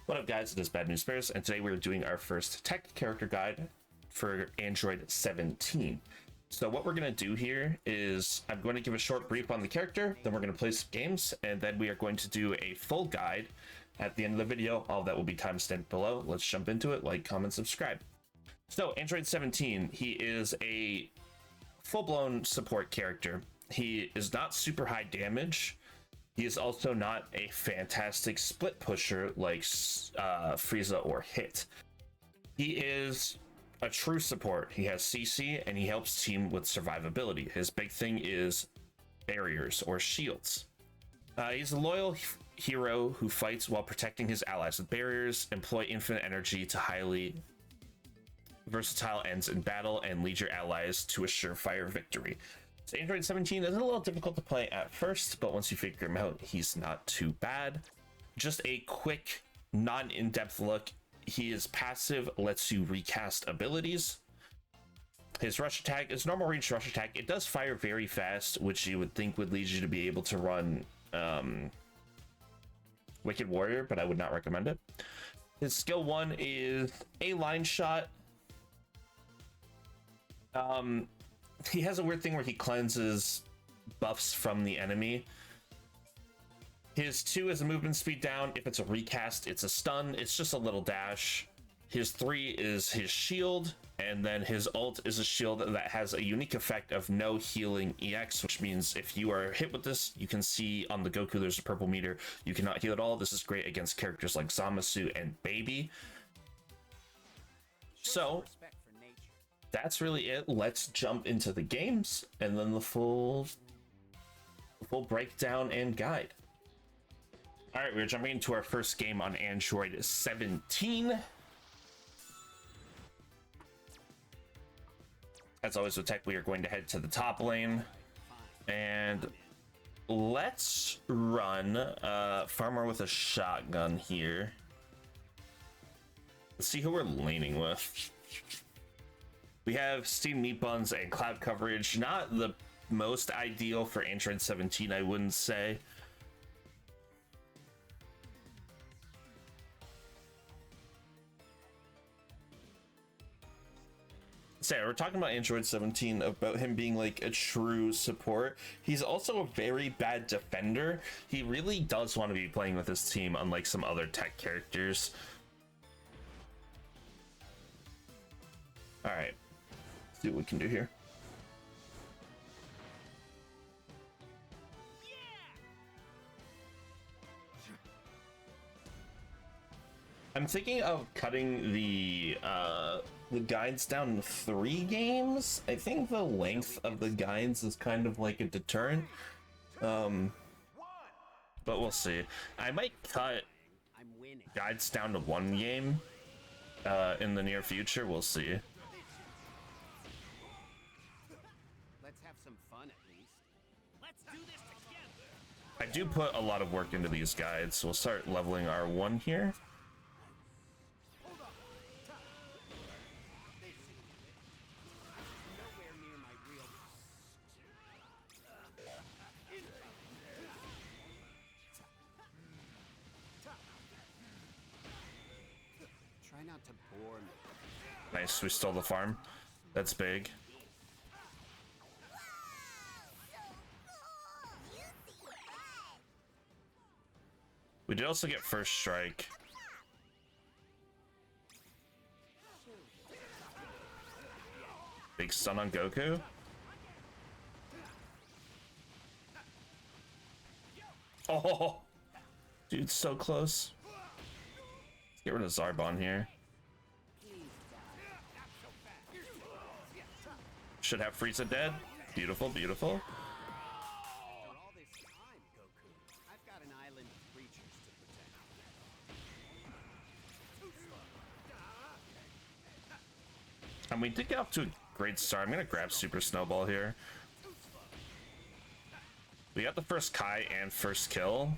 What up guys, it is Bad News Bears, and today we're doing our first tech character guide for Android 17. So what we're going to do here is I'm going to give a short brief on the character, then we're going to play some games, and then we are going to do a full guide at the end of the video. All that will be timestamped below. Let's jump into it. Like, comment, subscribe. So Android 17, he is a full-blown support character. He is not super high damage. He is also not a fantastic split pusher like Frieza or Hit. He is a true support. He has CC and he helps team with survivability. His big thing is barriers or shields. He's a loyal hero who fights while protecting his allies with barriers, employ infinite energy to highly versatile ends in battle, and lead your allies to a surefire victory. So Android 17 is a little difficult to play at first, but once you figure him out, he's not too bad. Just a quick, non-in-depth look. His passive lets you recast abilities. His rush attack is normal range rush attack. It does fire very fast, which you would think would lead you to be able to run Wicked Warrior, but I would not recommend it. His skill 1 is a line shot. He has a weird thing where he cleanses buffs from the enemy. His 2 is a movement speed down. If it's a recast, it's a stun. It's just a little dash. His 3 is his shield, and then his ult is a shield that has a unique effect of no healing EX, which means if you are hit with this, you can see on the Goku there's a purple meter. You cannot heal at all. This is great against characters like Zamasu and Baby. So that's really it. Let's jump into the games and then the full breakdown and guide. All right, we're jumping into our first game on Android 17. As always with tech, we are going to head to the top lane and let's run farmer with a shotgun here. Let's see who we're laning with. We have Steam Meat Buns and Cloud Coverage. Not the most ideal for Android 17, I wouldn't say. So we're talking about Android 17, about him being like a true support. He's also a very bad defender. He really does want to be playing with his team, unlike some other tech characters. All right. See what we can do here. I'm thinking of cutting the guides down to 3 games. I think the length of the guides is kind of like a deterrent. But we'll see. I might cut guides down to 1 game in the near future. We'll see. I do put a lot of work into these guides, so we'll start leveling our 1 here. Try not to bore me. Nice, we stole the farm. That's big. We did also get first strike. Big stun on Goku. Oh, dude, so close. Let's get rid of Zarbon here. Should have Frieza dead. Beautiful, beautiful. And we did get off to a great start. I'm gonna grab Super Snowball here. We got the first Kai and first kill.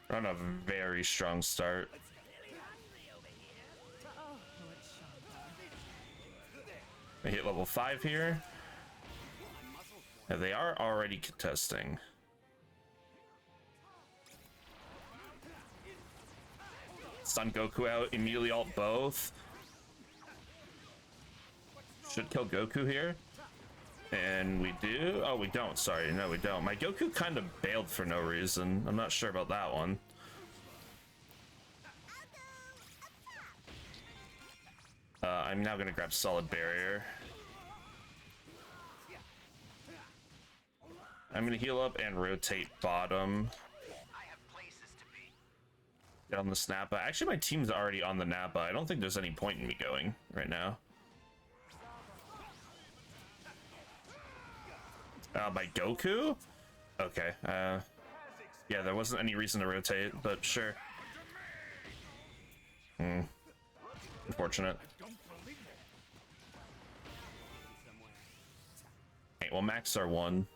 We're on a very strong start. We hit level 5 here. Yeah, they are already contesting. Stun Goku out, immediately ult both. Should kill Goku here. And we do? Oh, we don't. Sorry, no, we don't. My Goku kind of bailed for no reason. I'm not sure about that one. I'm now gonna grab Solid Barrier. I'm gonna heal up and rotate bottom. Get on this Nappa. Actually, my team's already on the Nappa. I don't think there's any point in me going right now. By Goku? Okay, yeah, there wasn't any reason to rotate, but sure. Unfortunate. Okay, well, max our one.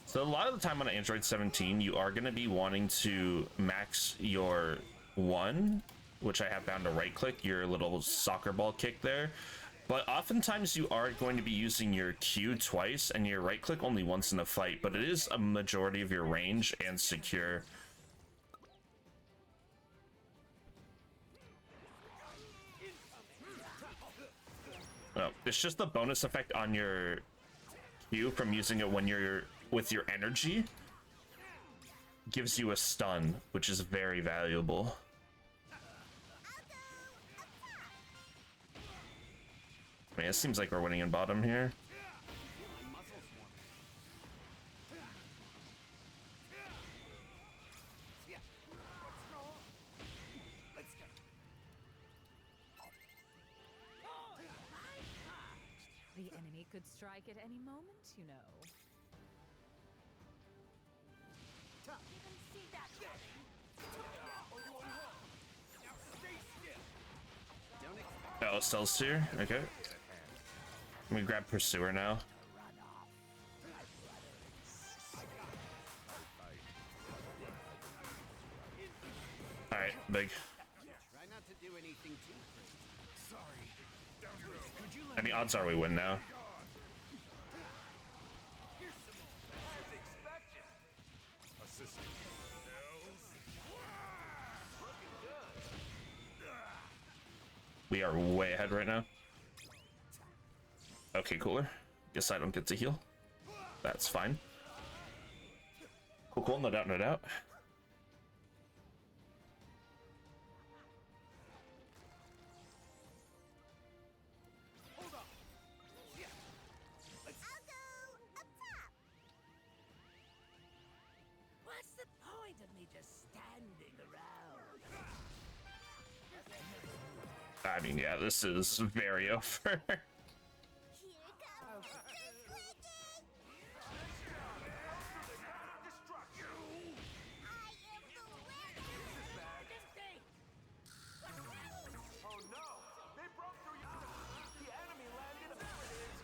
So a lot of the time on Android 17, you are going to be wanting to max your one, which I have bound to right click, your little soccer ball kick there. But oftentimes you are going to be using your Q twice and your right click only once in a fight, but it is a majority of your range and secure. Oh, it's just the bonus effect on your Q from using it when you're with your energy gives you a stun, which is very valuable. I mean, it seems like we're winning in bottom here. The enemy could strike at any moment, you know. Oh, Stealth Seer? Okay. Let me grab Pursuer now. Alright, big. Try not to do anything too crazy. Any odds are we win now? We are way ahead right now. Okay, cooler. Guess I don't get to heal. That's fine. Cool, cool. No doubt, no doubt. What's the point of me just standing around? I mean, yeah, this is very over.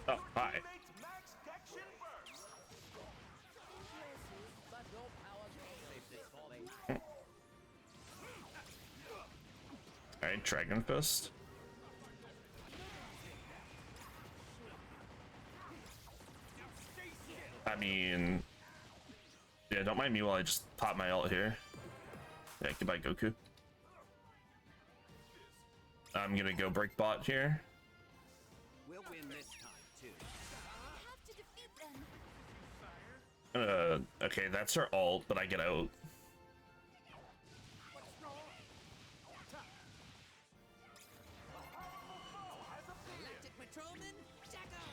Oh, hi. Alright, Dragon Fist. I mean, yeah, don't mind me while I just pop my ult here. Yeah, goodbye, Goku. I'm gonna go break bot here. We'll win this time too. Okay, that's her ult, but I get out. Galactic Patrolman, Jacko!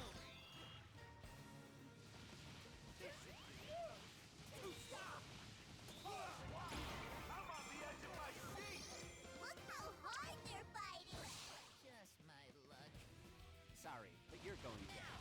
Look how hard they're fighting! Just my luck. Sorry, but you're going down.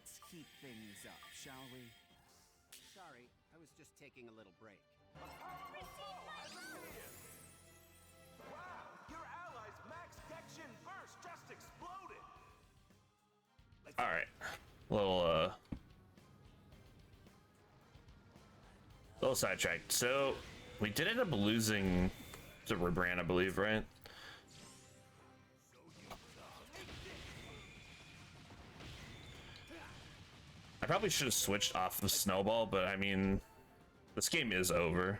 Let's keep things up, shall we? Sorry, I was just taking a little break. Wow, your allies' max Gekishin burst just exploded. All right, little sidetracked. So we did end up losing to Rebran, I believe, right? I probably should have switched off the snowball, but I mean, this game is over. Learn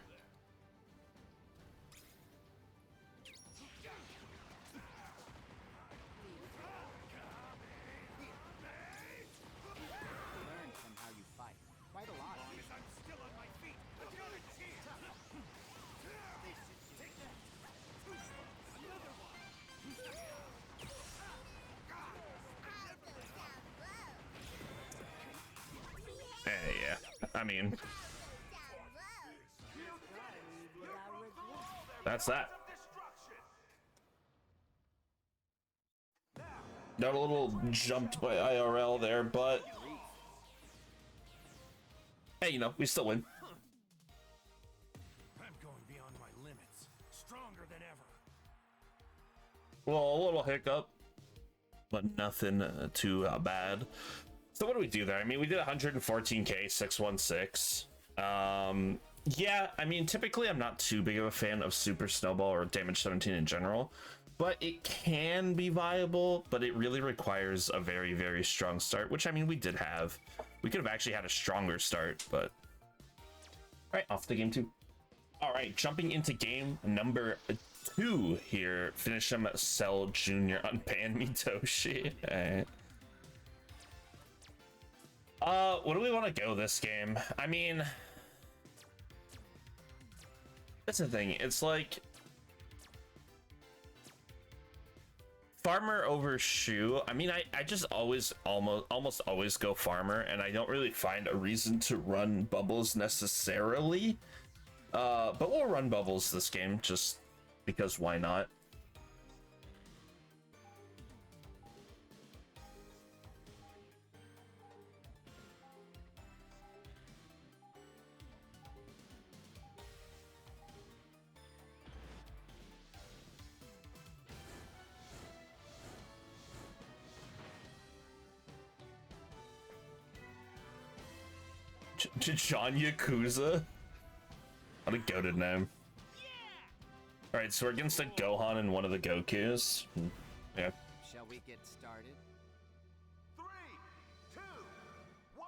from how you fight. Quite a lot. As I'm still on my feet, another chance. Take that. Another one. Yeah, I mean, Down low. that's that. Destruction. Got a little jumped by IRL there, but hey, you know, we still win. I'm going beyond my limits. Stronger than ever. Well, a little hiccup, but nothing too bad. So what do we do there? I mean, we did 114k 616. Yeah, I mean, typically I'm not too big of a fan of Super Snowball or Damage 17 in general, but it can be viable, but it really requires a very, very strong start, which I mean, we did have. We could have actually had a stronger start, but all right, off to game 2. All right, jumping into game number 2 here. Finish him Cell Jr. Unban me Toshi. All right. What do we want to go this game? I mean, that's the thing. It's like farmer over shoe. I mean, I just almost always go farmer, and I don't really find a reason to run bubbles necessarily. But we'll run bubbles this game just because why not? John Yakuza? What a goated name. Alright, so we're against a Gohan and one of the Gokus. Yeah. Shall we get started? 3, 2, 1.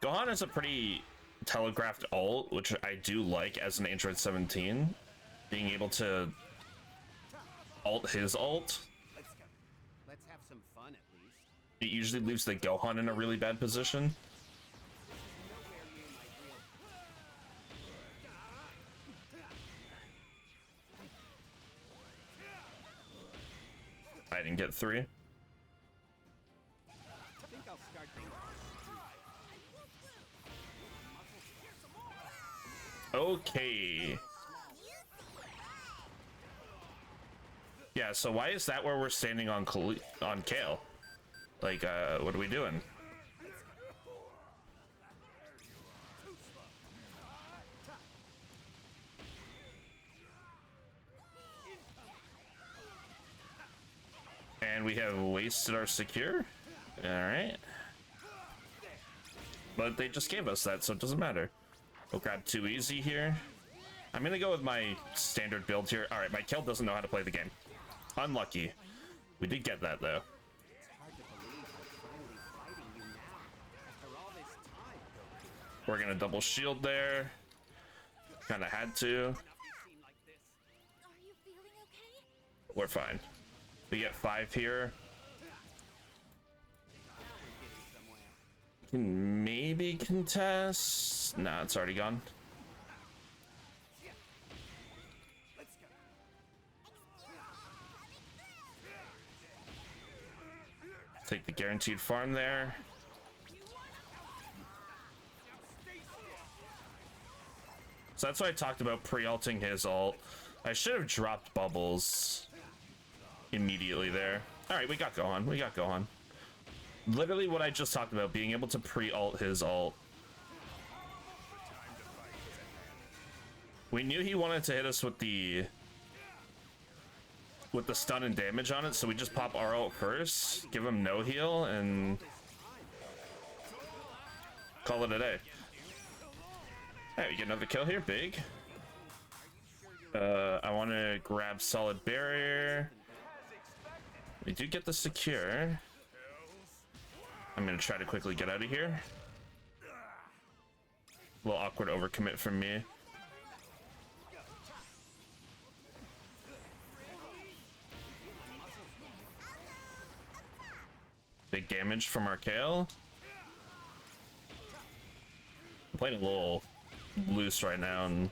Gohan is a pretty telegraphed ult, which I do like as an Android 17. Being able to ult his ult. Let's go. Let's have some fun at least. It usually leaves the Gohan in a really bad position. Nowhere near my real. I didn't get 3. I think I'll start things. Okay. Yeah, so why is that where we're standing on Kale? Like, what are we doing? And we have wasted our secure. All right. But they just gave us that, so it doesn't matter. We'll grab 2 easy here. I'm gonna go with my standard build here. All right, my Kale doesn't know how to play the game. Unlucky. We did get that though. It's hard to believe I'm finally fighting you now. After all this time, We're gonna double shield there. Kind of had to. nothing seemed like this. Are you feeling okay? We're fine. We get 5 here. Can maybe contest. Nah, it's already gone. Let's go. Take the guaranteed farm there. So that's why I talked about pre-ulting his ult. I should have dropped bubbles immediately there. All right, we got Gohan. We got Gohan. Literally what I just talked about, being able to pre-ult his ult. We knew he wanted to hit us with the stun and damage on it, so we just pop our ult first, give him no heal, and call it a day. Alright, we get another kill here, big. I want to grab solid barrier. We do get the secure. I'm gonna try to quickly get out of here. A little awkward overcommit from me. Big damage from our Kale. I'm playing a little loose right now, and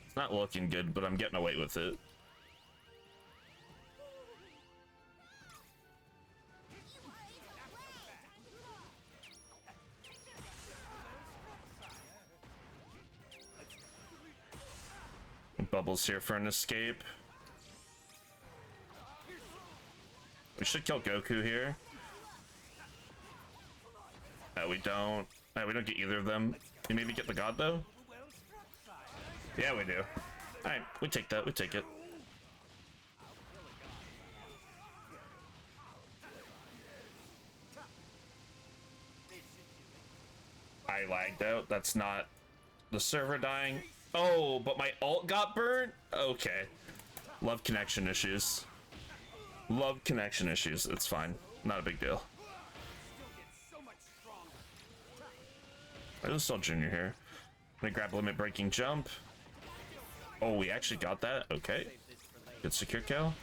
it's not looking good, but I'm getting away with it. Bubbles here for an escape. We should kill Goku here. We don't. We don't get either of them. We maybe get the god though. Yeah, we do. All right, we take that. We take it. I lagged out. That's not the server dying. Oh, but my ult got burnt? Okay. Love connection issues. Love connection issues. It's fine. Not a big deal. There's still Junior here. I'm gonna grab limit breaking jump. Oh, we actually got that? Okay. Good secure kill.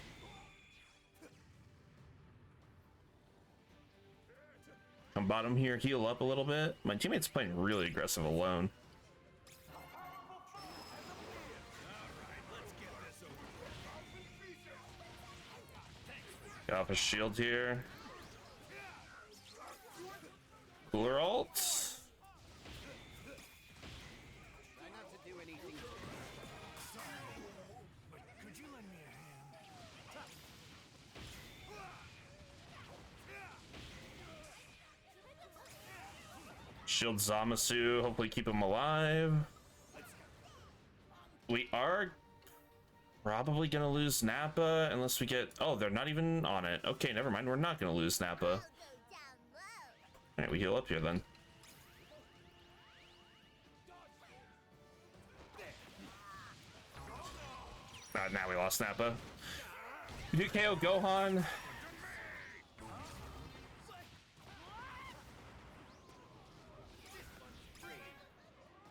Come bottom here, heal up a little bit. My teammate's playing really aggressive alone. Get off a shield here. Cooler ult. Try not to do anything. Could you lend me a hand? Shield Zamasu, hopefully keep him alive. We are probably gonna lose Nappa unless we get... Oh, they're not even on it. Okay, never mind. We're not gonna lose Nappa. Alright, we heal up here then. Now we lost Nappa. We do KO Gohan.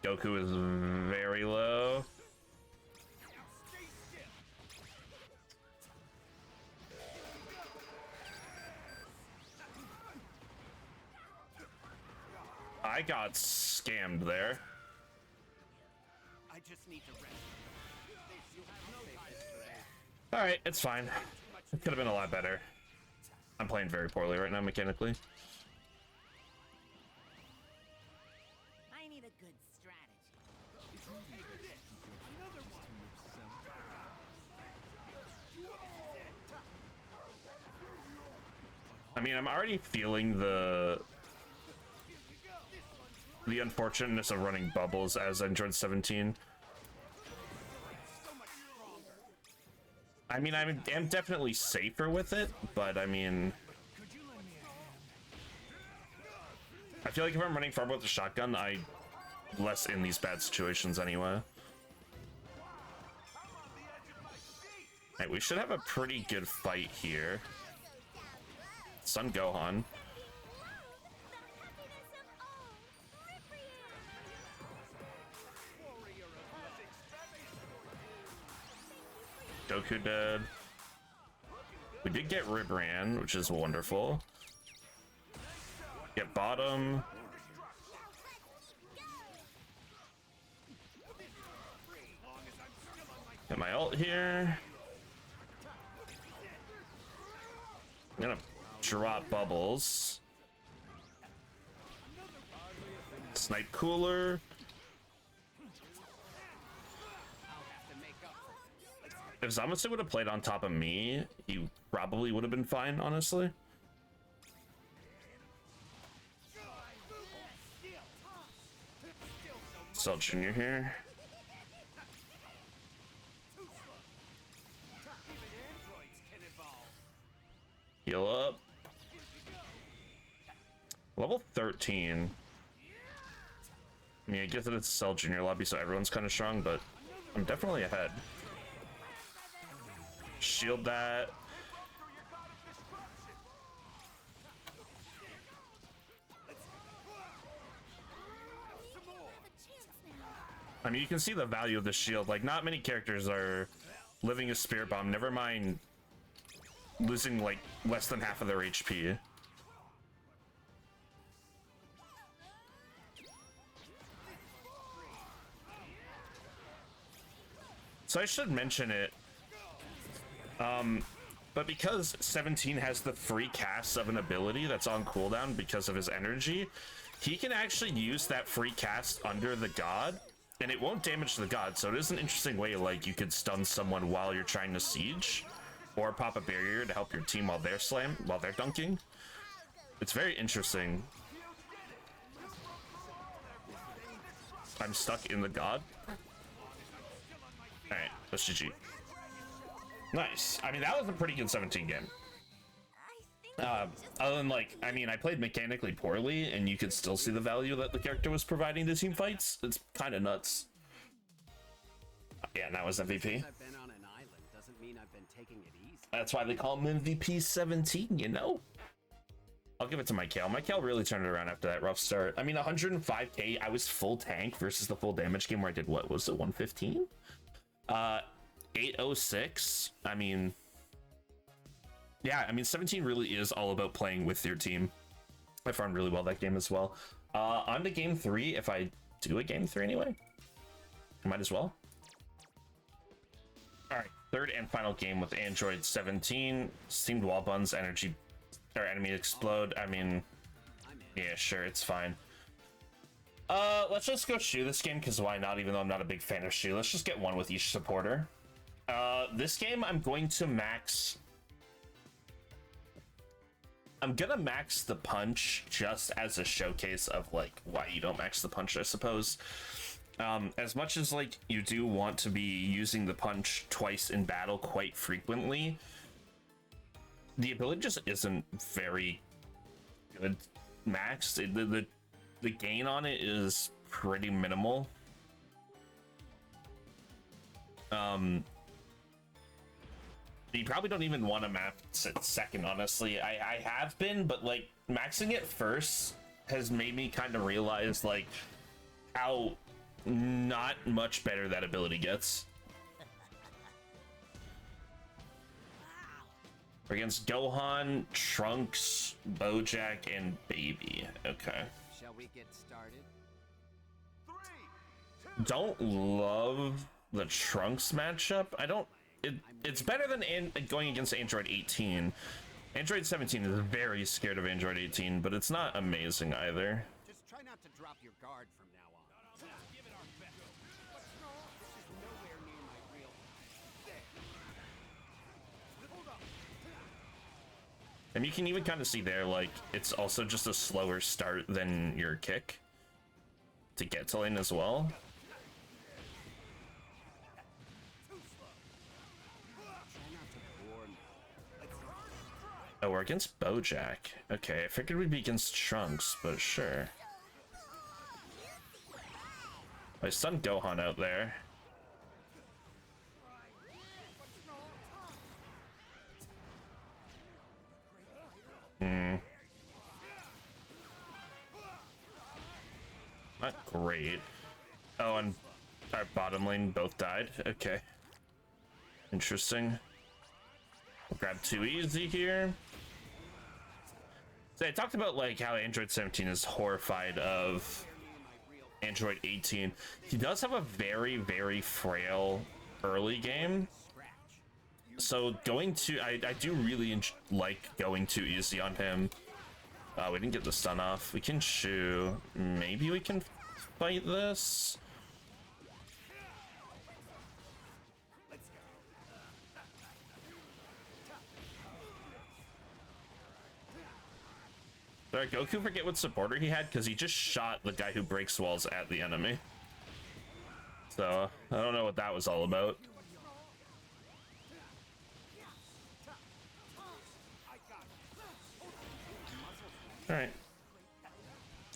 Goku is very low. I got scammed there. I just need to rest. You have no time. Alright, it's fine. It could have been a lot better. I'm playing very poorly right now mechanically. I need a good strategy. I mean, I'm already feeling the unfortunateness of running bubbles as Android 17. I mean, I'm definitely safer with it, but I mean, I feel like if I'm running farm with a shotgun, I less in these bad situations anyway. Hey, we should have a pretty good fight here. Son Gohan. Goku dead. We did get Ribran, which is wonderful. Get bottom. Get my ult here. I'm gonna drop bubbles. Snipe cooler. If Zamasu would have played on top of me, he probably would have been fine, honestly. Cell Junior here. Heal up. Level 13. I mean, I guess that it's Cell Junior lobby, so everyone's kind of strong, but I'm definitely ahead. Shield that. I mean, you can see the value of the shield. Like, not many characters are living a Spirit Bomb. Never mind losing, like, less than half of their HP. So I should mention it. But because 17 has the free cast of an ability that's on cooldown because of his energy, he can actually use that free cast under the god, and it won't damage the god. So it is an interesting way, like, you could stun someone while you're trying to siege, or pop a barrier to help your team while they're dunking. It's very interesting. I'm stuck in the god. All right, that's GG. Nice. I mean, that was a pretty good 17 game. Other than, like, I mean, I played mechanically poorly, and you could still see the value that the character was providing to team fights. It's kind of nuts. Yeah, and that was MVP. I've been on an island doesn't mean I've been taking it easy. That's why they call him MVP 17, you know? I'll give it to Michael. Michael really turned it around after that rough start. I mean, 105k, I was full tank versus the full damage game where I did, what was it, 115? 806. I mean, yeah, I mean, 17 really is all about playing with your team. I farmed really well that game as well. On to game 3, if I do a game 3 anyway. I might as well. All right, third and final game with Android 17. Steamed wall buns, energy, or enemy explode. I mean, yeah, sure, it's fine. Let's just go Shu this game, because why not, even though I'm not a big fan of Shu. Let's just get one with each supporter. This game, I'm going to max... I'm gonna max the punch just as a showcase of, like, why you don't max the punch, I suppose. As much as, like, you do want to be using the punch twice in battle quite frequently, the ability just isn't very good maxed. The gain on it is pretty minimal. You probably don't even want to max it second, honestly. I have been, but, like, maxing it first has made me kind of realize, like, how not much better that ability gets. We're against Gohan, Trunks, Bojack, and Baby. Okay. Shall we get started? Don't love the Trunks matchup. It's better than going against Android 18. Android 17 is very scared of Android 18, but it's not amazing either. Just try not to drop your guard from now on. Give it our best. What's wrong? This is nowhere near my real life. Hold up. And you can even kind of see there, like, it's also just a slower start than your kick to get to lane as well. Oh, we're against Bojack. Okay, I figured we'd be against Trunks, but sure. I stunned Gohan out there. Not great. Oh, and our bottom lane both died. Okay. Interesting. We'll grab 2 easy here. So I talked about, like, how Android 17 is horrified of Android 18. He does have a very, very frail early game. So going to... I do really like going too easy on him. We didn't get the stun off. We can Shu. Maybe we can fight this. Did Goku forget what supporter he had? Because he just shot the guy who breaks walls at the enemy. So I don't know what that was all about. All right.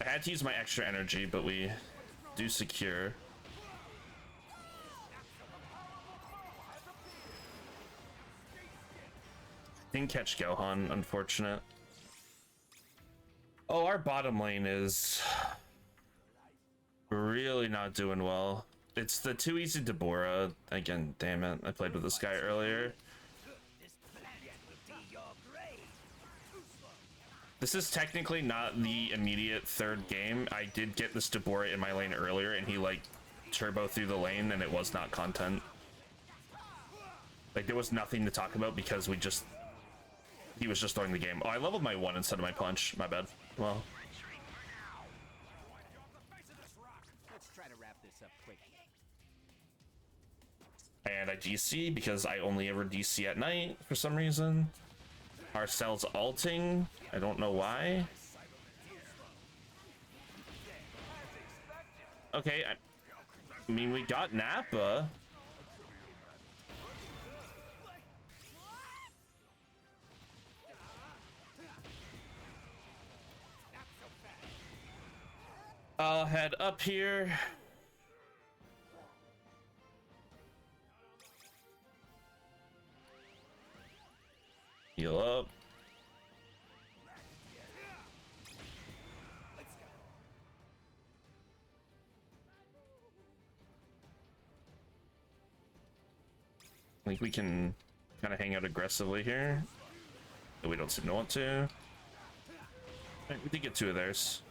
I had to use my extra energy, but we do secure. Didn't catch Gohan, unfortunate. Oh, our bottom lane is really not doing well. It's the too easy Deborah. Again, damn it. I played with this guy earlier. This is technically not the immediate third game. I did get this Deborah in my lane earlier, and he like turbo through the lane, and it was not content. Like there was nothing to talk about because he was just throwing the game. Oh, I leveled my 1 instead of my punch. My bad. Well. Let's try to wrap this up quick. And I DC because I only ever DC at night for some reason. Arcel's alting. I don't know why. Okay, I mean, we got Nappa. I'll head up here. Heal up. I think we can kind of hang out aggressively here. But we don't seem to want to. Right, we did get 2 of theirs.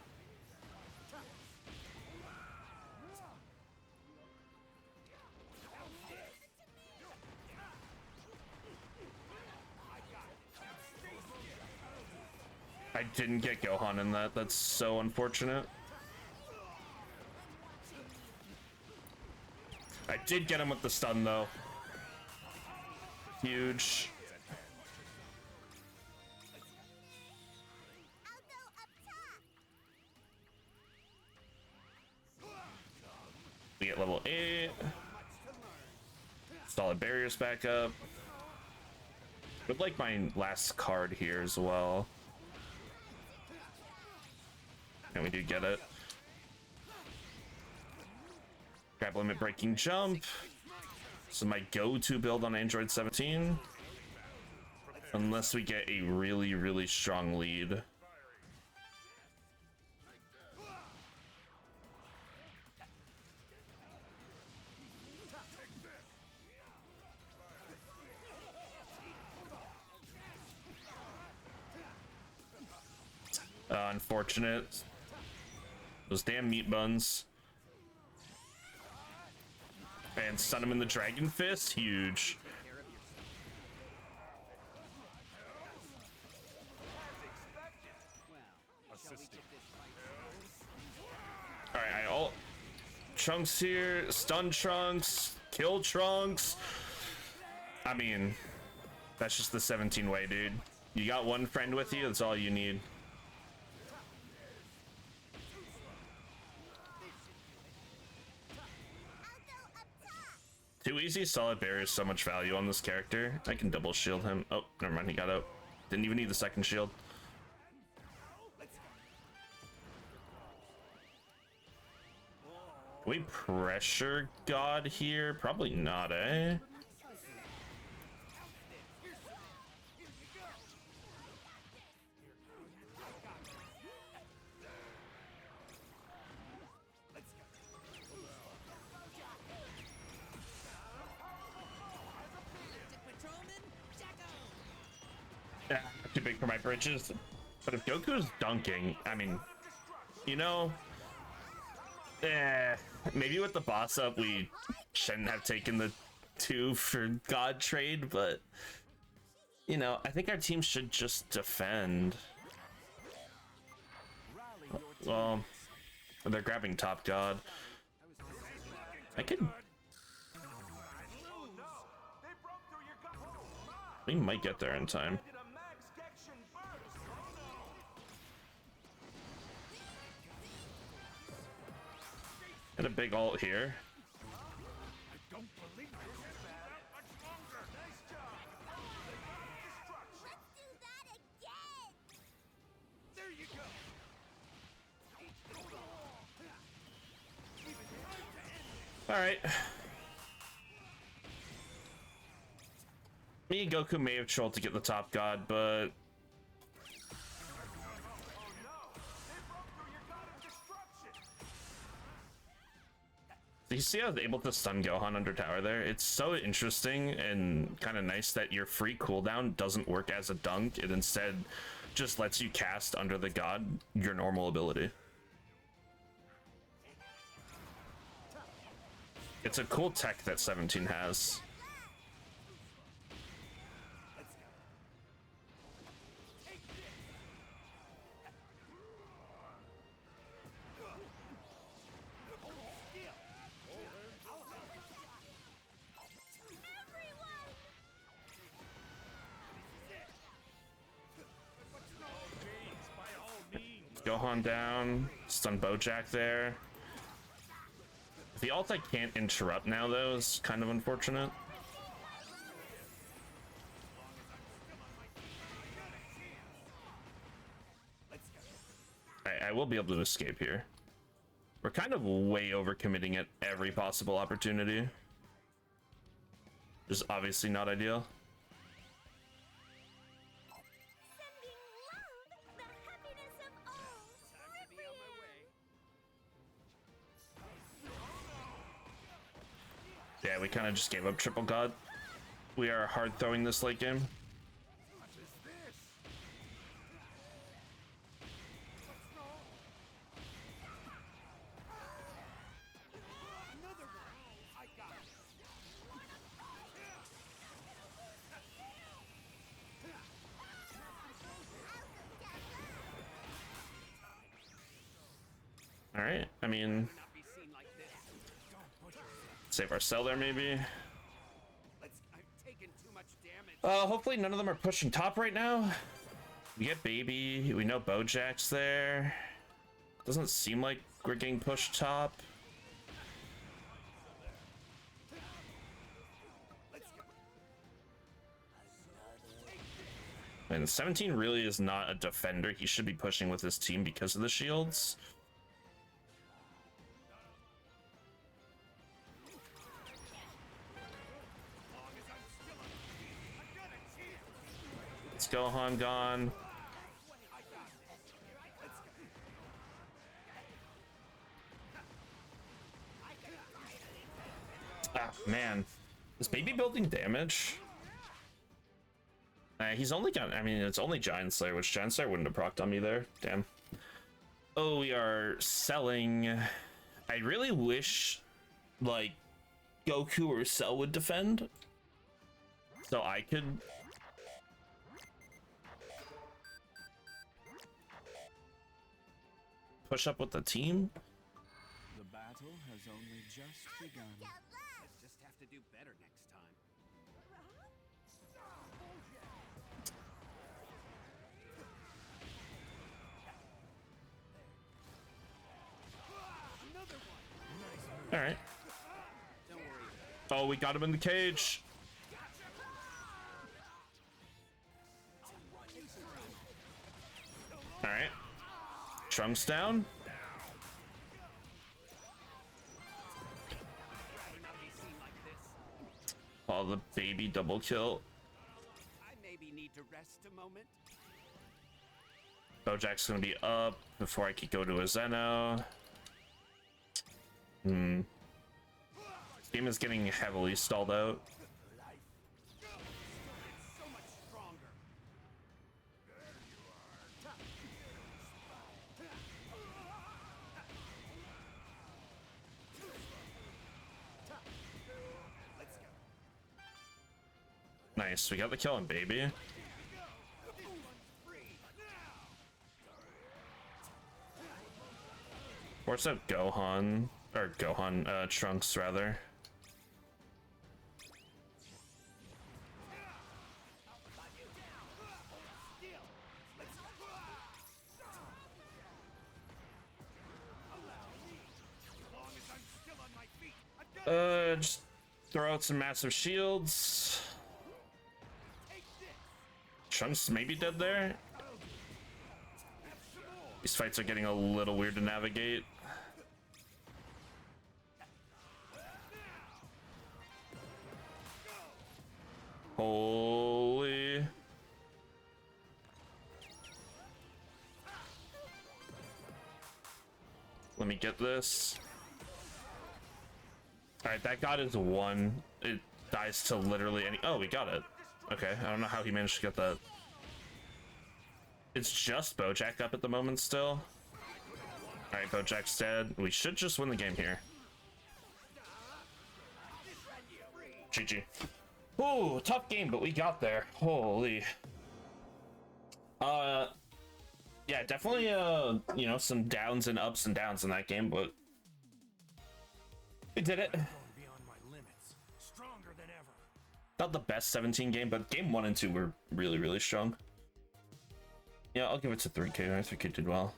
I didn't get Gohan in that. That's so unfortunate. I did get him with the stun though. Huge. We get level 8. Solid barriers back up. Would like my last card here as well. And we do get it. Grab limit breaking jump. This is my go-to build on Android 17. Unless we get a really, really strong lead. Unfortunate. Those damn meat buns. And stun him in the Dragon Fist. Huge. Alright, I ult Trunks here. Stun Trunks. Kill Trunks. I mean, that's just the 17 way, dude. You got one friend with you, that's all you need. Too easy, solid barrier, so much value on this character. I can double shield him. Oh, never mind, he got out. Didn't even need the second shield. Can we pressure God here? Probably not, eh? Too big for my britches. But if Goku's dunking, I mean, you know, maybe with the boss up, we shouldn't have taken the 2 for God trade, but, you know, I think our team should just defend. Well, they're grabbing top God. I could... We might get there in time. Got a big ult here. Alright. Me and Goku may have trolled to get the top god, but you see how I was able to stun Gohan under tower there? It's so interesting and kind of nice that your free cooldown doesn't work as a dunk. It instead just lets you cast under the god your normal ability. It's a cool tech that 17 has. Gohan down, stun Bojack there. The ult I can't interrupt now though is kind of unfortunate. I will be able to escape here. We're kind of way overcommitting at every possible opportunity. Just obviously not ideal. Yeah, we kind of just gave up triple god. We are hard throwing this late game. All right, I mean, save our cell there maybe. Hopefully none of them are pushing top right now. We get baby, we know Bojack's there. Doesn't seem like we're getting pushed top. And 17 really is not a defender. He should be pushing with his team because of the shields. Let's go, Han gone. Ah, man. Is baby building damage? He's only got, I mean, it's only Giant Slayer, which Giant Slayer wouldn't have procced on me there. Damn. Oh, we are selling. I really wish, like, Goku or Cell would defend. So I could... push up with the team. The battle has only just begun. Let's just have to do better next time. All right. Oh, we got him in the cage. All right. Trunks down. Oh, the baby double kill. I maybe need to rest a moment. Bojack's gonna be up before I could go to a Zeno. This game is getting heavily stalled out. Nice, we got the kill on baby. Where's up Gohan? Or Gohan, Trunks rather. Just throw out some massive shields. Trunks maybe dead there. These fights are getting a little weird to navigate. Holy. Let me get this. Alright, that god is 1. It dies to literally any... Oh, we got it. Okay, I don't know how he managed to get that. It's just Bojack up at the moment still. Alright, Bojack's dead. We should just win the game here. GG. Ooh, tough game, but we got there. Holy. Yeah, definitely, you know, some downs and ups and downs in that game, but we did it. Going beyond my limits. Stronger than ever. Not the best 17 game, but game 1 and 2 were really, really strong. Yeah, I'll give it to 3K. 3K did well.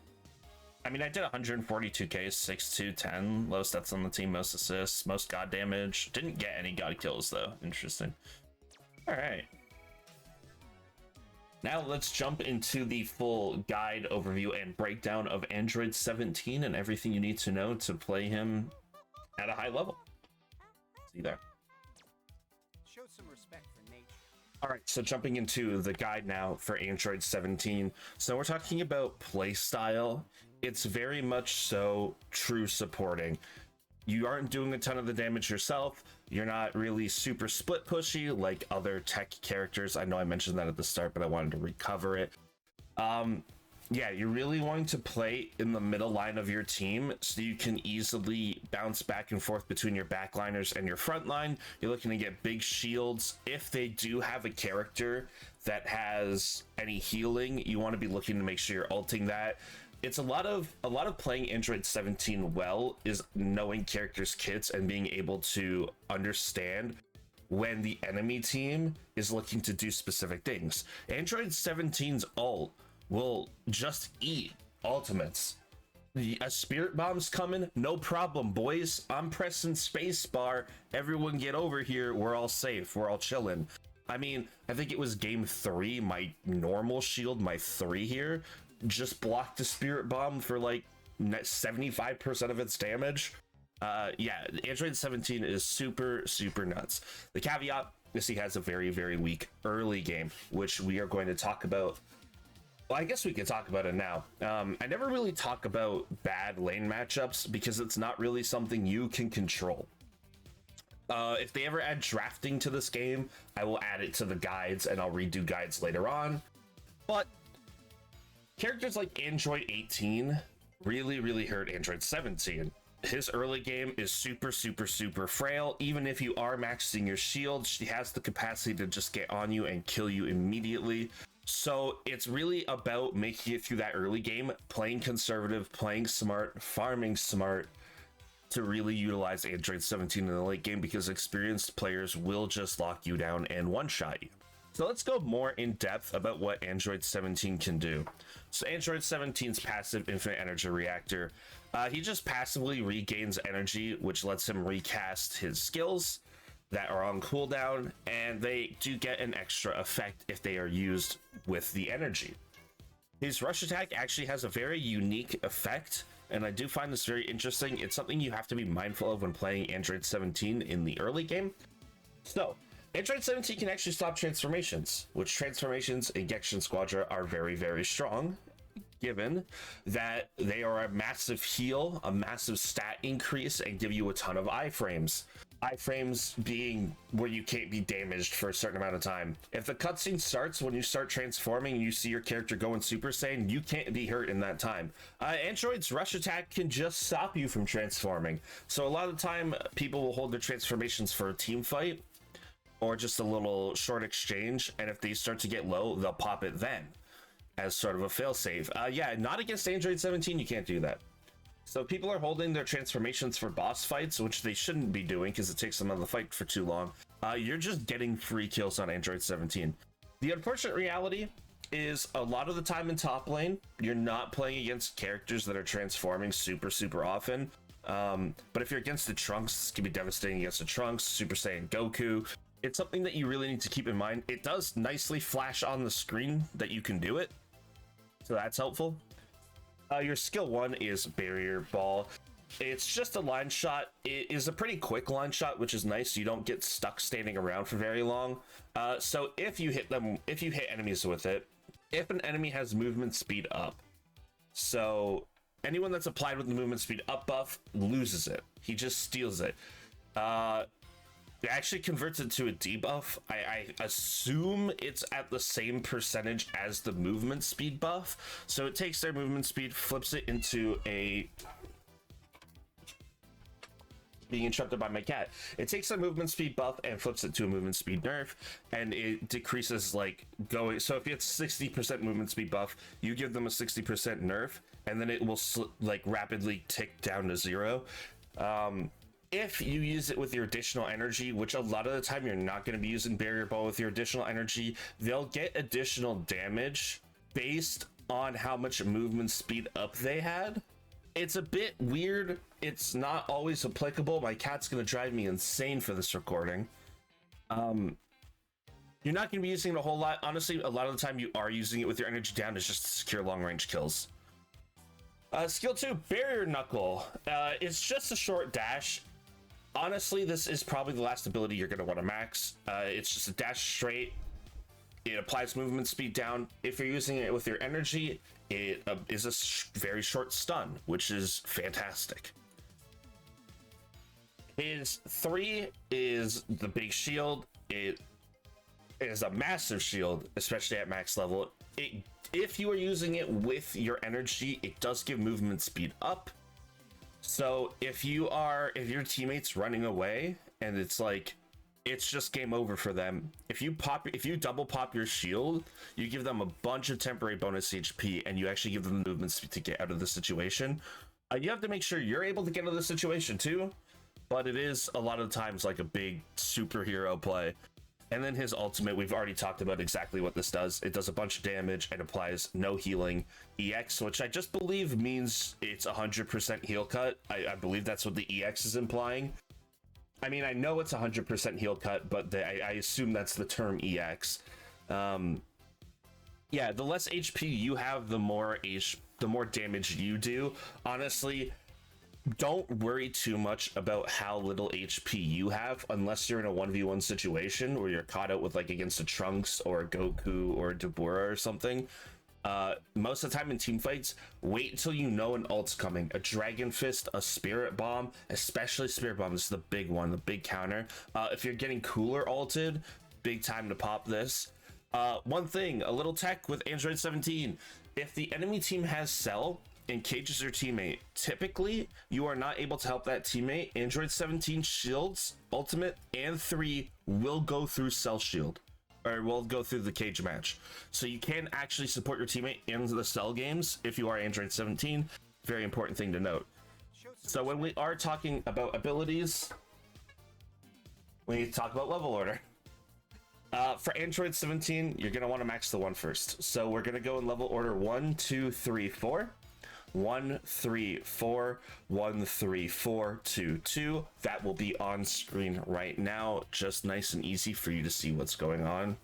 I mean, I did 142K, 6-2, 10. Low stats on the team, most assists, most god damage. Didn't get any god kills, though. Interesting. All right. Now let's jump into the full guide, overview, and breakdown of Android 17 and everything you need to know to play him at a high level. See you there. Show some respect for nature. All right, so jumping into the guide now for Android 17. So we're talking about play style. It's very much so true supporting. You aren't doing a ton of the damage yourself. You're not really super split pushy like other tech characters. I know I mentioned that at the start, but I wanted to recover it. Yeah, you're really wanting to play in the middle line of your team so you can easily bounce back and forth between your backliners and your front line. You're looking to get big shields. If they do have a character that has any healing, you want to be looking to make sure you're ulting that. It's a lot of playing Android 17 well is knowing characters' kits and being able to understand when the enemy team is looking to do specific things. Android 17's ult will just eat ultimates. A spirit bomb's coming, no problem, boys. I'm pressing spacebar. Everyone get over here. We're all safe. We're all chilling. I mean, I think it was game 3. My normal shield, my 3 here, just blocked the spirit bomb for like 75% of its damage. Yeah, Android 17 is super nuts. The caveat is he has a very weak early game, which we are going to talk about. Well, I guess we could talk about it now. I never really talk about bad lane matchups because it's not really something you can control. If they ever add drafting to this game, I will add it to the guides and I'll redo guides later on. But characters like Android 18 really hurt Android 17. His early game is super frail. Even if you are maxing your shield, she has the capacity to just get on you and kill you immediately. So it's really about making it through that early game, playing conservative, playing smart, farming smart to really utilize Android 17 in the late game, because experienced players will just lock you down and one-shot you. So let's go more in depth about what Android 17 can do. So Android 17's passive Infinite Energy Reactor, he just passively regains energy, which lets him recast his skills that are on cooldown, and they do get an extra effect if they are used with the energy. His rush attack actually has a very unique effect, and I do find this very interesting. It's something you have to be mindful of when playing Android 17 in the early game. So Android 17 can actually stop transformations, which transformations in Gekishin Squadra are very strong, given that they are a massive heal, a massive stat increase, and give you a ton of iframes. Iframes being where you can't be damaged for a certain amount of time. If the cutscene starts when you start transforming and you see your character going Super Saiyan, you can't be hurt in that time. Android's rush attack can just stop you from transforming. So a lot of the time, people will hold their transformations for a team fight or just a little short exchange, and if they start to get low, they'll pop it then as sort of a failsafe. Yeah, not against Android 17, you can't do that. So people are holding their transformations for boss fights, which they shouldn't be doing because it takes them out of the fight for too long. You're just getting free kills on Android 17. The unfortunate reality is a lot of the time in top lane, you're not playing against characters that are transforming super often. But if you're against the Trunks, this can be devastating against the Trunks, Super Saiyan Goku. It's something that you really need to keep in mind. It does nicely flash on the screen that you can do it, so that's helpful. Your skill 1 is Barrier Ball. It's just a line shot. It is a pretty quick line shot, which is nice. You don't get stuck standing around for very long. So if you hit enemies with it, if an enemy has movement speed up, so anyone that's applied with the movement speed up buff loses it. He just steals it. It actually converts it to a debuff. I assume it's at the same percentage as the movement speed buff. So it takes their movement speed, flips it into a... Being interrupted by my cat. It takes a movement speed buff and flips it to a movement speed nerf, and it decreases like going. So if it's 60% movement speed buff, you give them a 60% nerf, and then it will like rapidly tick down to 0. If you use it with your additional energy, which a lot of the time you're not going to be using barrier ball with your additional energy, they'll get additional damage based on how much movement speed up they had. It's a bit weird. It's not always applicable. My cat's gonna drive me insane for this recording. You're not gonna be using it a whole lot. Honestly, a lot of the time you are using it with your energy down. It's just to secure long range kills. Skill 2, Barrier Knuckle. It's just a short dash. Honestly, this is probably the last ability you're gonna want to max. It's just a dash straight. It applies movement speed down. If you're using it with your energy, it is a very short stun, which is fantastic. His 3 is the big shield. It is a massive shield, especially at max level. If you are using it with your energy, it does give movement speed up. So if your teammate's running away and it's like, it's just game over for them. If you double pop your shield, you give them a bunch of temporary bonus HP, and you actually give them the movement speed to get out of the situation. You have to make sure you're able to get out of the situation too, but it is a lot of times like a big superhero play. And then his ultimate, we've already talked about exactly what this does. It does a bunch of damage and applies no healing EX, which I just believe means it's 100% heal cut. I believe that's what the EX is implying. I mean, I know it's 100% heal cut, but I assume that's the term EX. Yeah, the less HP you have, the more damage you do. Honestly, don't worry too much about how little HP you have unless you're in a 1v1 situation where you're caught out with like against a Trunks or a Goku or a Dabura or something. Most of the time in team fights, wait until you know an ult's coming. A Dragon Fist, a Spirit Bomb, especially Spirit Bomb is the big one, the big counter. If you're getting cooler ulted, big time to pop this. One thing, a little tech with Android 17. If the enemy team has Cell and cages your teammate, typically you are not able to help that teammate. Android 17 shields, ultimate, and 3 will go through Cell shield. Or will go through the cage match. So you can actually support your teammate in the Cell games if you are Android 17. Very important thing to note. So when we are talking about abilities, we need to talk about level order. For Android 17, you're going to want to max the 1 first. So we're going to go in level order 1, 2, 3, 4. 1, 3, 4, 1, 3, 4, 2, 2. That will be on screen right now, just nice and easy for you to see what's going on.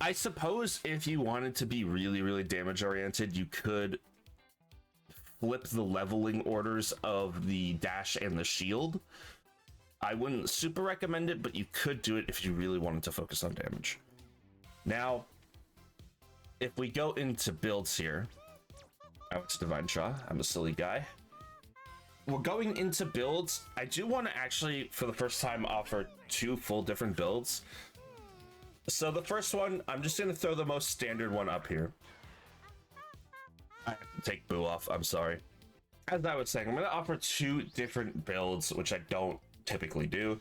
I suppose if you wanted to be really, really damage oriented, you could flip the leveling orders of the dash and the shield. I wouldn't super recommend it, but you could do it if you really wanted to focus on damage. Now, if we go into builds here, it's Divine Shaw. I'm a silly guy. We're going into builds. I do want to actually, for the first time, offer 2 full different builds. So the first one, I'm just going to throw the most standard one up here. I have to take Boo off. I'm sorry. As I was saying, I'm going to offer 2 different builds, which I don't typically do.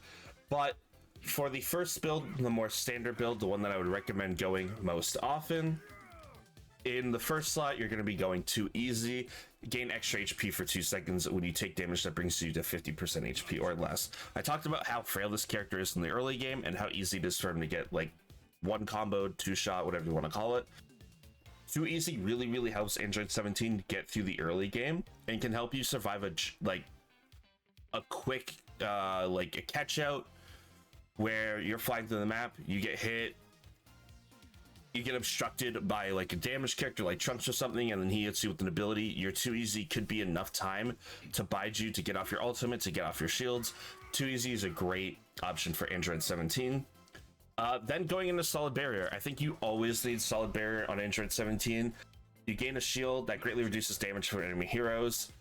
But for the first build, the more standard build, the one that I would recommend going most often, in the first slot, you're going to be going too easy. Gain extra HP for 2 seconds when you take damage that brings you to 50% HP or less. I talked about how frail this character is in the early game and how easy it is for him to get like 1 combo, 2 shot, whatever you want to call it. Too easy really, really helps Android 17 get through the early game and can help you survive a quick like a catch out where you're flying through the map, you get hit, you get obstructed by like a damaged character like Trunks or something, and then he hits you with an ability, your too easy could be enough time to bide you to get off your ultimate, to get off your shields. Too easy is a great option for Android 17. Then going into solid barrier, I think you always need solid barrier on Android 17. You gain a shield that greatly reduces damage for enemy heroes.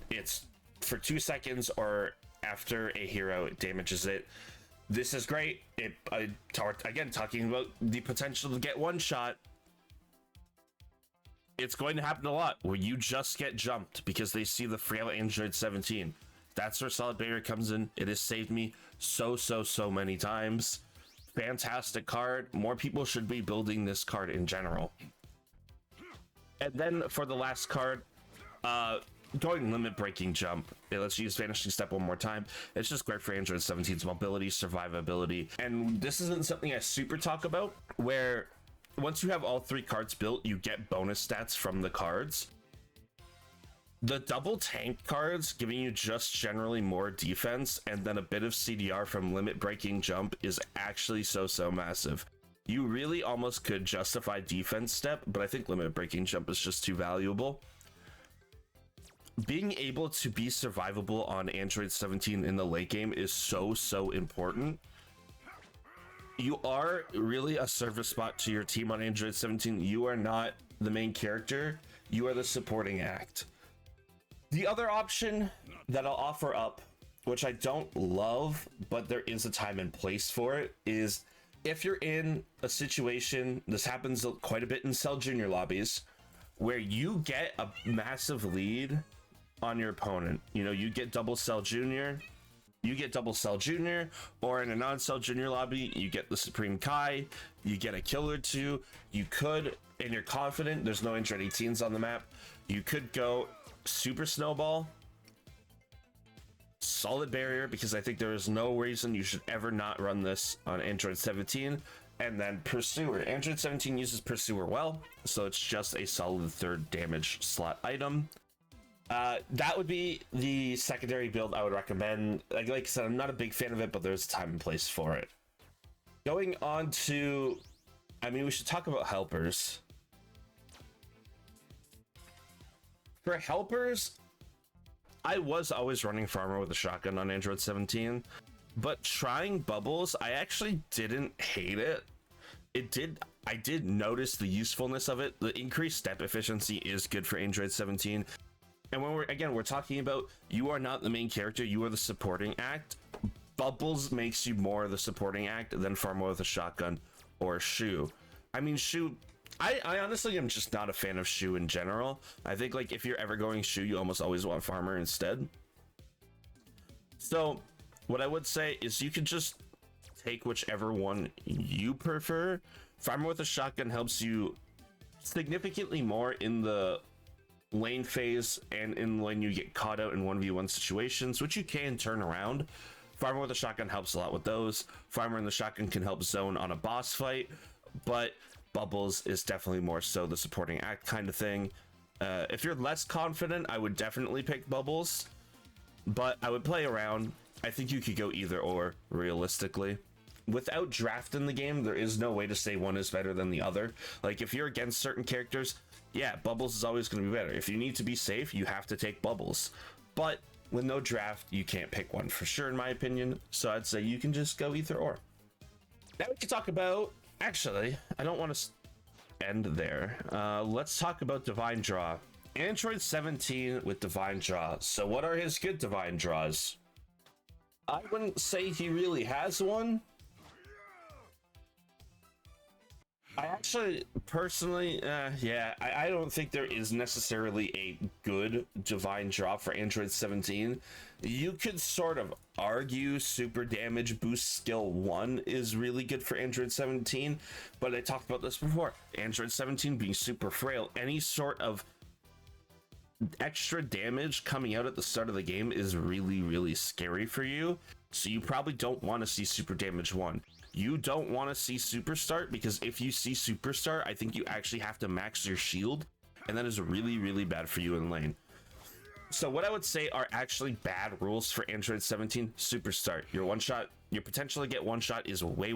It's for 2 seconds, or after a hero damages it. This is great. Again, talking about the potential to get one shot. It's going to happen a lot where you just get jumped because they see the frail Android 17. That's where solid barrier comes in. It has saved me so many times. Fantastic card. More people should be building this card in general. And then for the last card, going limit breaking jump. It lets you use vanishing step one more time. It's just great for Android 17's mobility, survivability. And this isn't something I super talk about, where once you have all 3 cards built, you get bonus stats from the cards. The double tank cards giving you just generally more defense and then a bit of CDR from limit breaking jump is actually so massive. You really almost could justify defense step, but I think limit breaking jump is just too valuable. Being able to be survivable on Android 17 in the late game is so important. You are really a service spot to your team on Android 17. You are not the main character. You are the supporting act. The other option that I'll offer up, which I don't love, but there is a time and place for it, is if you're in a situation, this happens quite a bit in Cell Junior lobbies, where you get a massive lead on your opponent. You know, you get double Cell Junior, or in a non-Cell Junior lobby, you get the Supreme Kai, you get a kill or two. You could, and you're confident, there's no Android 18s on the map, you could go Super Snowball, solid barrier, because I think there is no reason you should ever not run this on Android 17, and then Pursuer. Android 17 uses Pursuer well, so it's just a solid 3rd damage slot item. That would be the secondary build I would recommend. Like I said, I'm not a big fan of it, but there's a time and place for it. Going on to, we should talk about helpers. For helpers, I was always running Farmer with a shotgun on Android 17, but trying Bubbles, I actually didn't hate it. I did notice the usefulness of it. The increased step efficiency is good for Android 17. And when we're talking about you are not the main character, you are the supporting act. Bubbles makes you more the supporting act than Farmer with a shotgun or Shu. Shu, I honestly am just not a fan of Shu in general. I think like if you're ever going Shu, you almost always want Farmer instead. So what I would say is you could just take whichever one you prefer. Farmer with a shotgun helps you significantly more in the lane phase and in when you get caught out in 1v1 situations, which you can turn around. Farmer with a shotgun helps a lot with those. Farmer in the shotgun can help zone on a boss fight, but Bubbles is definitely more so the supporting act kind of thing. If you're less confident, I would definitely pick Bubbles, but I would play around. I think you could go either or, realistically. Without draft in the game, there is no way to say one is better than the other. Like, if you're against certain characters, yeah, Bubbles is always going to be better. If you need to be safe, you have to take Bubbles. But with no draft, you can't pick one for sure, in my opinion. So I'd say you can just go either or. Now we can talk about... Actually, I don't want to end there. Let's talk about Divine Draw. Android 17 with Divine Draw. So what are his good Divine Draws? I wouldn't say he really has one. I actually, personally, I don't think there is necessarily a good Divine Draw for Android 17. You could sort of argue Super Damage Boost Skill 1 is really good for Android 17, but I talked about this before. Android 17 being super frail, any sort of extra damage coming out at the start of the game is really scary for you, so you probably don't want to see Super Damage 1. You don't want to see Super Start, because if you see Super Start, I think you actually have to max your shield, and that is really bad for you in lane. So what I would say are actually bad rules for Android 17: super start. Your one shot, your potential to get one shot is way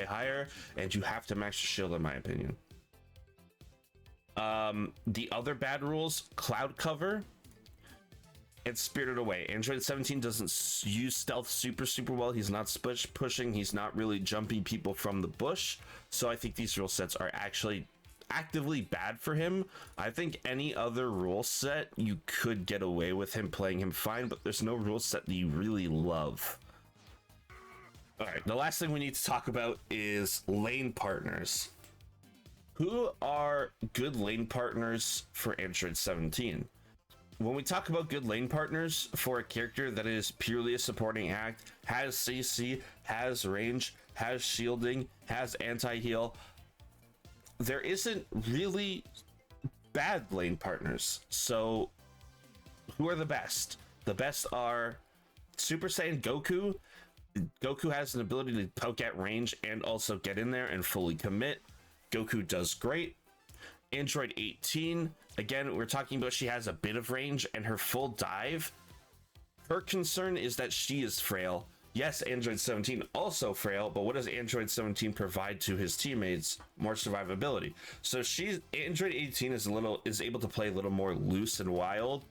higher, and you have to max your shield, in my opinion. The other bad rules: cloud cover and Spirited Away. Android 17 doesn't use stealth super well. He's not pushing. He's not really jumping people from the bush. So I think these rule sets are actually actively bad for him. I think any other rule set you could get away with him playing him fine, but there's no rule set that you really love. All right, the last thing we need to talk about is lane partners. Who are good lane partners for Android 17? When we talk about good lane partners for a character that is purely a supporting act, has CC, has range, has shielding, has anti-heal, there isn't really bad lane partners. So who are the best? The best are Super Saiyan Goku. Goku has an ability to poke at range and also get in there and fully commit. Goku does great. Android 18, again, we're talking about she has a bit of range and her full dive. Her concern is that she is frail. Yes, Android 17 also frail, but what does Android 17 provide to his teammates? More survivability. So Android 18 is able to play a little more loose and wild,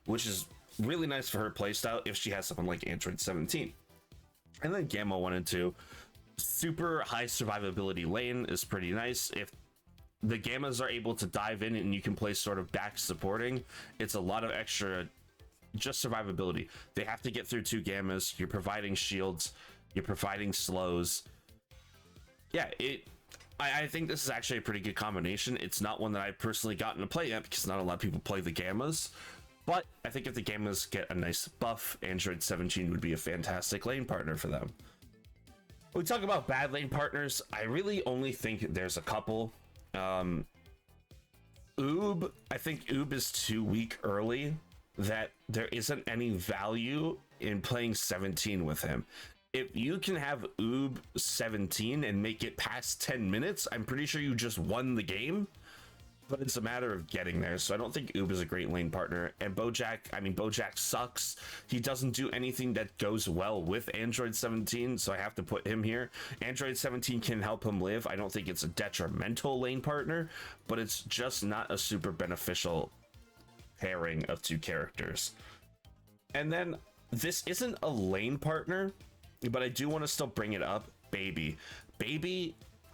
which is really nice for her playstyle if she has someone like Android 17. And then Gamma 1 and 2, super high survivability lane is pretty nice. If the Gammas are able to dive in and you can play sort of back supporting, it's a lot of extra just survivability. They have to get through 2 Gammas, you're providing shields, you're providing slows. Yeah, I think this is actually a pretty good combination. It's not one that I've personally gotten to play yet because not a lot of people play the Gammas, but I think if the Gammas get a nice buff, Android 17 would be a fantastic lane partner for them. When we talk about bad lane partners, I really only think there's a couple. Oob, I think Oob is too weak early, that there isn't any value in playing 17 with him. If you can have Oob 17 and make it past 10 minutes, I'm pretty sure you just won the game, but it's a matter of getting there. So I don't think Oob is a great lane partner. And Bojack sucks. He doesn't do anything that goes well with Android 17, so I have to put him here. Android 17 can help him live. I don't think it's a detrimental lane partner, but it's just not a super beneficial pairing of 2 characters. And then this isn't a lane partner, but I do want to still bring it up. Baby,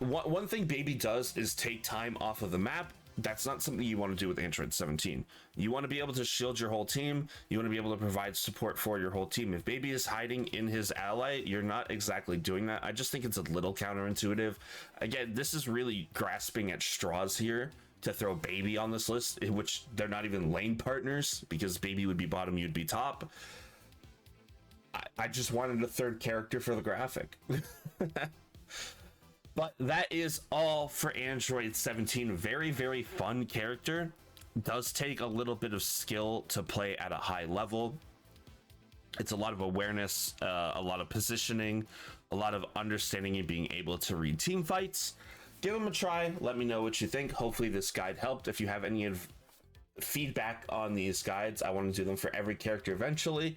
one thing Baby does is take time off of the map. That's not something you want to do with Android 17. You want to be able to shield your whole team. You want to be able to provide support for your whole team. If Baby is hiding in his ally, you're not exactly doing that. I just think it's a little counterintuitive. Again, this is really grasping at straws here to throw Baby on this list, in which they're not even lane partners, because Baby would be bottom, you'd be top. I just wanted a third character for the graphic. But that is all for Android 17. Very fun character. Does take a little bit of skill to play at a high level. It's a lot of awareness, a lot of positioning, a lot of understanding and being able to read team fights. Give them a try. Let me know what you think. Hopefully this guide helped. If you have any feedback on these guides, I want to do them for every character eventually.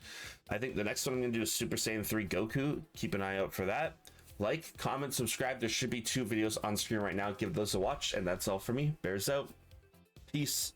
I think the next one I'm going to do is Super Saiyan 3 Goku. Keep an eye out for that. Like, comment, subscribe. There should be 2 videos on screen right now. Give those a watch. And that's all for me. Bears out. Peace.